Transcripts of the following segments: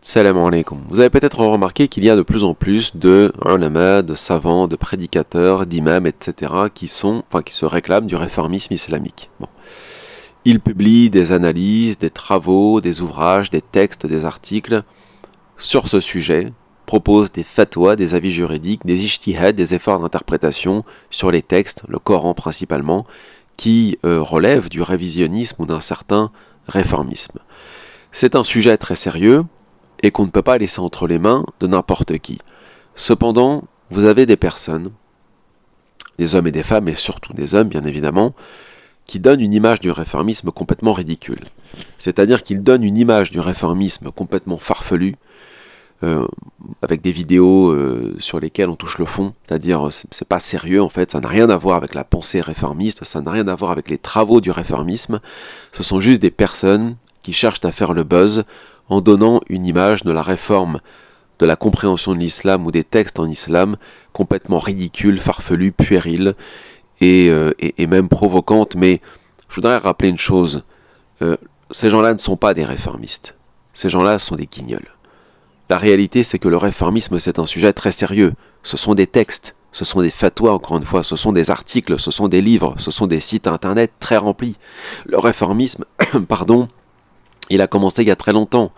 Salam alaikum. Vous avez peut-être remarqué qu'il y a de plus en plus de ulama, de savants, de prédicateurs, d'imams, etc. qui se réclament du réformisme islamique. Bon. Ils publient des analyses, des travaux, des ouvrages, des textes, des articles sur ce sujet, proposent des fatwas, des avis juridiques, des ijtihad, des efforts d'interprétation sur les textes, le Coran principalement, qui relèvent du révisionnisme ou d'un certain réformisme. C'est un sujet très sérieux et qu'on ne peut pas laisser entre les mains de n'importe qui. Cependant, vous avez des personnes, des hommes et des femmes, et surtout des hommes bien évidemment, qui donnent une image du réformisme complètement ridicule. C'est-à-dire qu'ils donnent une image du réformisme complètement farfelue, avec des vidéos sur lesquelles on touche le fond, c'est-à-dire c'est pas sérieux en fait, ça n'a rien à voir avec la pensée réformiste, ça n'a rien à voir avec les travaux du réformisme, ce sont juste des personnes qui cherchent à faire le buzz en donnant une image de la réforme, de la compréhension de l'islam ou des textes en islam complètement ridicule, farfelue, puérile et même provocante. Mais je voudrais rappeler une chose, ces gens-là ne sont pas des réformistes, ces gens-là sont des guignols. La réalité, c'est que le réformisme, c'est un sujet très sérieux. Ce sont des textes, ce sont des fatwas, encore une fois, ce sont des articles, ce sont des livres, ce sont des sites internet très remplis. Le réformisme, pardon, il a commencé il y a très longtemps.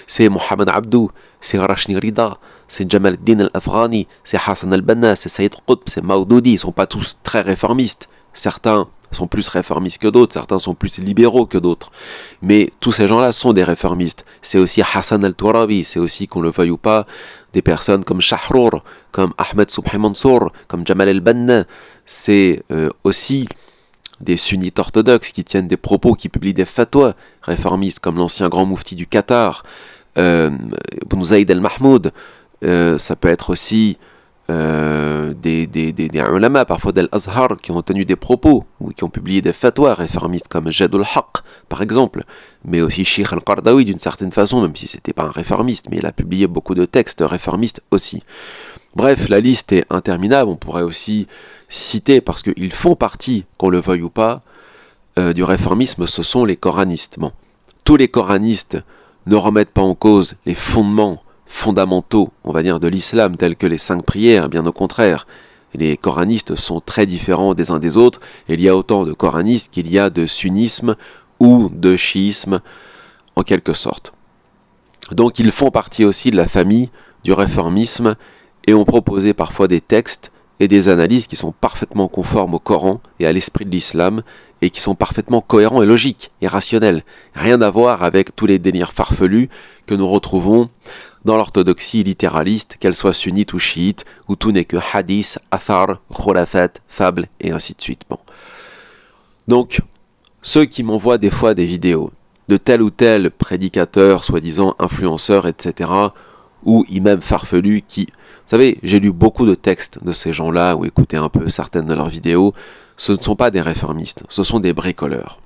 C'est Mohamed Abdou, c'est Rashni Rida, c'est Jamal al-Din al-Afghani, c'est Hassan al-Banna, c'est Saïd Qutb, c'est Maududi. Ils ne sont pas tous très réformistes. Certains sont plus réformistes que d'autres, certains sont plus libéraux que d'autres. Mais tous ces gens-là sont des réformistes. C'est aussi Hassan al-Turabi, c'est aussi, qu'on le veuille ou pas, des personnes comme Shahrour, comme Ahmed Subhi Mansour, comme Jamal al-Banna. C'est aussi des sunnites orthodoxes qui tiennent des propos, qui publient des fatwas réformistes, comme l'ancien grand moufti du Qatar, Ibn Zayd al-Mahmoud. Ça peut être aussi des ulama, parfois d'Al-Azhar, qui ont tenu des propos ou qui ont publié des fatwas réformistes comme Jadul Haq, par exemple, mais aussi Sheikh al-Qardawi d'une certaine façon, même si c'était pas un réformiste, mais il a publié beaucoup de textes réformistes aussi. Bref, la liste est interminable, on pourrait aussi citer, parce qu'ils font partie, qu'on le veuille ou pas, du réformisme, ce sont les coranistes. Bon. Tous les coranistes ne remettent pas en cause les fondements fondamentaux, on va dire, de l'islam, tels que les 5 prières, bien au contraire. Les coranistes sont très différents des uns des autres, et il y a autant de coranistes qu'il y a de sunnisme ou de chiisme, en quelque sorte. Donc ils font partie aussi de la famille du réformisme, et ont proposé parfois des textes et des analyses qui sont parfaitement conformes au Coran et à l'esprit de l'islam, et qui sont parfaitement cohérents et logiques et rationnels. Rien à voir avec tous les délires farfelus que nous retrouvons dans l'orthodoxie littéraliste, qu'elle soit sunnite ou chiite, où tout n'est que hadith, athar, khurafat, fable, et ainsi de suite. Bon. Donc, ceux qui m'envoient des fois des vidéos de tel ou tel prédicateur, soi-disant influenceur, etc., ou imam farfelu qui... Vous savez, j'ai lu beaucoup de textes de ces gens-là, ou écouté un peu certaines de leurs vidéos. Ce ne sont pas des réformistes, ce sont des bricoleurs.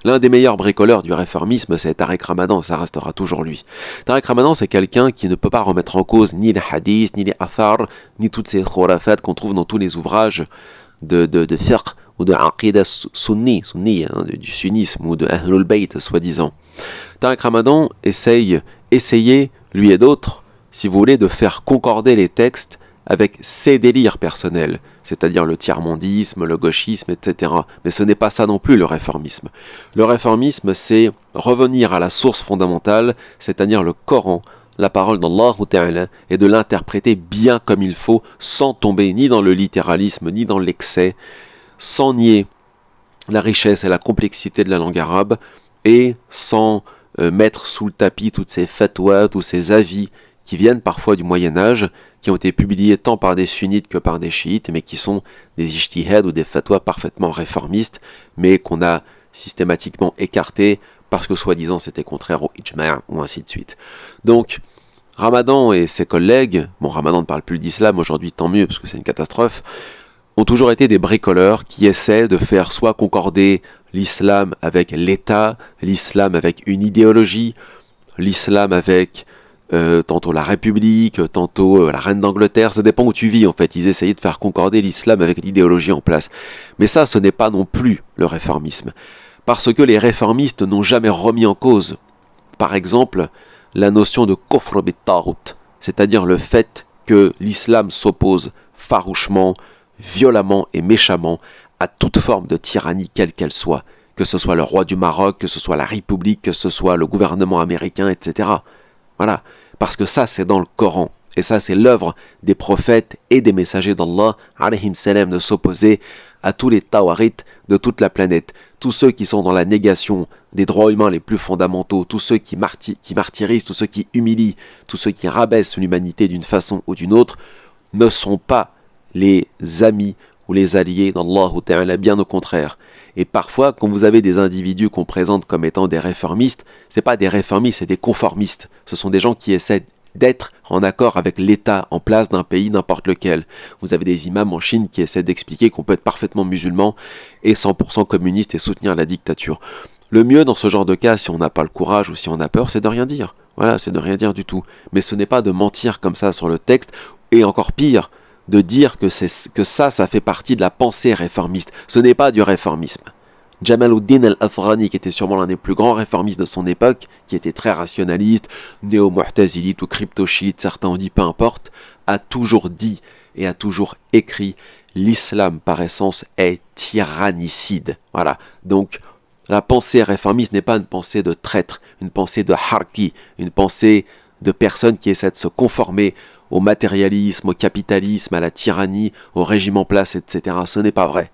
L'un des meilleurs bricoleurs du réformisme, c'est Tariq Ramadan, ça restera toujours lui. Tariq Ramadan, c'est quelqu'un qui ne peut pas remettre en cause ni les hadiths, ni les athar, ni toutes ces khurafat qu'on trouve dans tous les ouvrages de fiqh ou de aqidah sunni, du sunnisme, ou de Ahlul Bayt, soi-disant. Tariq Ramadan essayait, lui et d'autres, si vous voulez, de faire concorder les textes avec ses délires personnels, c'est-à-dire le tiers-mondisme, le gauchisme, etc. Mais ce n'est pas ça non plus le réformisme. Le réformisme, c'est revenir à la source fondamentale, c'est-à-dire le Coran, la parole d'Allah Ta'ala, et de l'interpréter bien comme il faut, sans tomber ni dans le littéralisme, ni dans l'excès, sans nier la richesse et la complexité de la langue arabe, et sans mettre sous le tapis toutes ces fatwas, tous ces avis qui viennent parfois du Moyen-Âge, qui ont été publiés tant par des sunnites que par des chiites, mais qui sont des ijtihad ou des fatwas parfaitement réformistes, mais qu'on a systématiquement écartés parce que soi-disant c'était contraire au ijma' ou ainsi de suite. Donc, Ramadan et ses collègues, bon, Ramadan ne parle plus d'islam aujourd'hui, tant mieux, parce que c'est une catastrophe, ont toujours été des bricoleurs qui essaient de faire soit concorder l'islam avec l'État, l'islam avec une idéologie, l'islam avec tantôt la République, tantôt la Reine d'Angleterre, ça dépend où tu vis en fait. Ils essayaient de faire concorder l'islam avec l'idéologie en place. Mais ça, ce n'est pas non plus le réformisme. Parce que les réformistes n'ont jamais remis en cause, par exemple, la notion de kufr bit-taghut, c'est-à-dire le fait que l'islam s'oppose farouchement, violemment et méchamment à toute forme de tyrannie quelle qu'elle soit, que ce soit le roi du Maroc, que ce soit la République, que ce soit le gouvernement américain, etc. Voilà, parce que ça c'est dans le Coran, et ça c'est l'œuvre des prophètes et des messagers d'Allah, alayhim salam, de s'opposer à tous les tawarites de toute la planète, tous ceux qui sont dans la négation des droits humains les plus fondamentaux, tous ceux qui martyrisent, tous ceux qui humilient, tous ceux qui rabaissent l'humanité d'une façon ou d'une autre, ne sont pas les amis ou les alliés d'Allah Ta'ala, bien au contraire. Et parfois, quand vous avez des individus qu'on présente comme étant des réformistes, c'est pas des réformistes, c'est des conformistes. Ce sont des gens qui essaient d'être en accord avec l'état en place d'un pays, n'importe lequel. Vous avez des imams en Chine qui essaient d'expliquer qu'on peut être parfaitement musulman et 100% communiste et soutenir la dictature. Le mieux dans ce genre de cas, si on n'a pas le courage ou si on a peur, c'est de rien dire. Voilà, c'est de rien dire du tout. Mais ce n'est pas de mentir comme ça sur le texte, et encore pire, de dire que ça fait partie de la pensée réformiste. Ce n'est pas du réformisme. Jamaluddin al-Afghani, qui était sûrement l'un des plus grands réformistes de son époque, qui était très rationaliste, néo-mu'tazilite ou crypto-chiite, certains ont dit peu importe, a toujours dit et a toujours écrit l'islam par essence est tyrannicide. Voilà, donc la pensée réformiste n'est pas une pensée de traître, une pensée de harki, une pensée de personnes qui essaient de se conformer au matérialisme, au capitalisme, à la tyrannie, au régime en place, etc. Ce n'est pas vrai.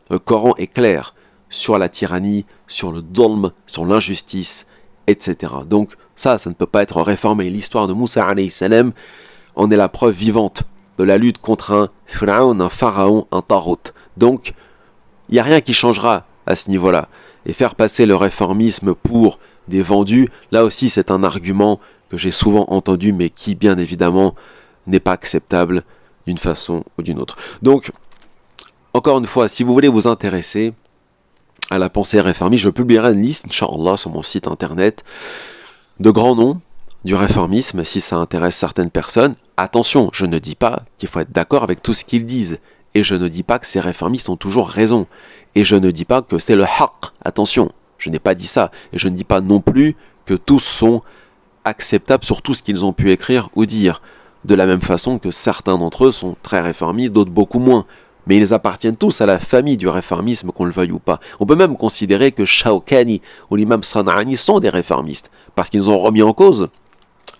Le Coran est clair sur la tyrannie, sur le dulm, sur l'injustice, etc. Donc ça ne peut pas être réformé. L'histoire de Moussa alayhi salam en est la preuve vivante de la lutte contre un pharaon, un tarout. Donc il n'y a rien qui changera à ce niveau-là. Et faire passer le réformisme pour des vendus, là aussi c'est un argument que j'ai souvent entendu, mais qui bien évidemment n'est pas acceptable d'une façon ou d'une autre. Donc, encore une fois, si vous voulez vous intéresser à la pensée réformiste, je publierai une liste, Inch'Allah, sur mon site internet, de grands noms du réformisme, si ça intéresse certaines personnes. Attention, je ne dis pas qu'il faut être d'accord avec tout ce qu'ils disent, et je ne dis pas que ces réformistes ont toujours raison, et je ne dis pas que c'est le haqq, attention, je n'ai pas dit ça, et je ne dis pas non plus que tous sont acceptables sur tout ce qu'ils ont pu écrire ou dire, de la même façon que certains d'entre eux sont très réformistes, d'autres beaucoup moins. Mais ils appartiennent tous à la famille du réformisme, qu'on le veuille ou pas. On peut même considérer que Shawkani ou l'imam San'ani sont des réformistes, parce qu'ils ont remis en cause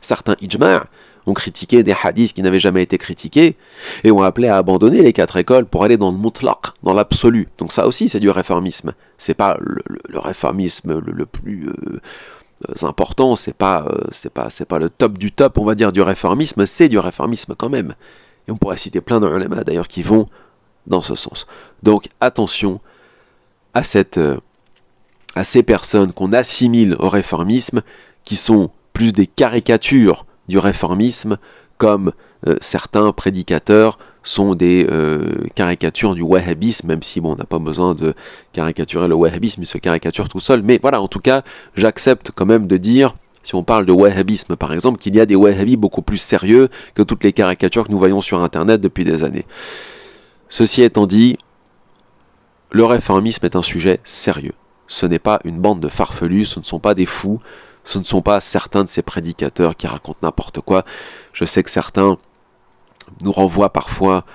certains ijma', ont critiqué des hadiths qui n'avaient jamais été critiqués, et ont appelé à abandonner les 4 écoles pour aller dans le mutlaq, dans l'absolu. Donc ça aussi c'est du réformisme. C'est pas le réformisme le plus important, c'est pas le top du top, on va dire, du réformisme, c'est du réformisme quand même. Et on pourrait citer plein de ulama d'ailleurs qui vont dans ce sens. Donc attention à ces personnes qu'on assimile au réformisme, qui sont plus des caricatures du réformisme, comme certains prédicateurs sont des caricatures du wahhabisme, même si bon, on n'a pas besoin de caricaturer le wahhabisme, il se caricature tout seul. Mais voilà, en tout cas, j'accepte quand même de dire, si on parle de wahhabisme par exemple, qu'il y a des wahhabis beaucoup plus sérieux que toutes les caricatures que nous voyons sur internet depuis des années. Ceci étant dit, le réformisme est un sujet sérieux. Ce n'est pas une bande de farfelus, ce ne sont pas des fous, ce ne sont pas certains de ces prédicateurs qui racontent n'importe quoi. Je sais que certains nous renvoient parfois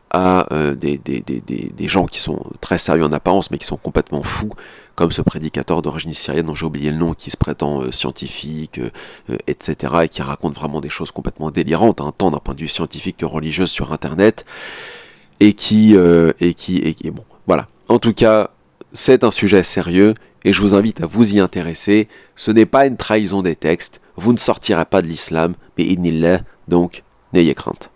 à des gens qui sont très sérieux en apparence, mais qui sont complètement fous, comme ce prédicateur d'origine syrienne dont j'ai oublié le nom, qui se prétend scientifique, etc., et qui raconte vraiment des choses complètement délirantes, tant d'un point de vue scientifique que religieux sur Internet, et qui bon, voilà. En tout cas, c'est un sujet sérieux, et je vous invite à vous y intéresser. Ce n'est pas une trahison des textes, vous ne sortirez pas de l'islam, mais idnillah, donc n'ayez crainte.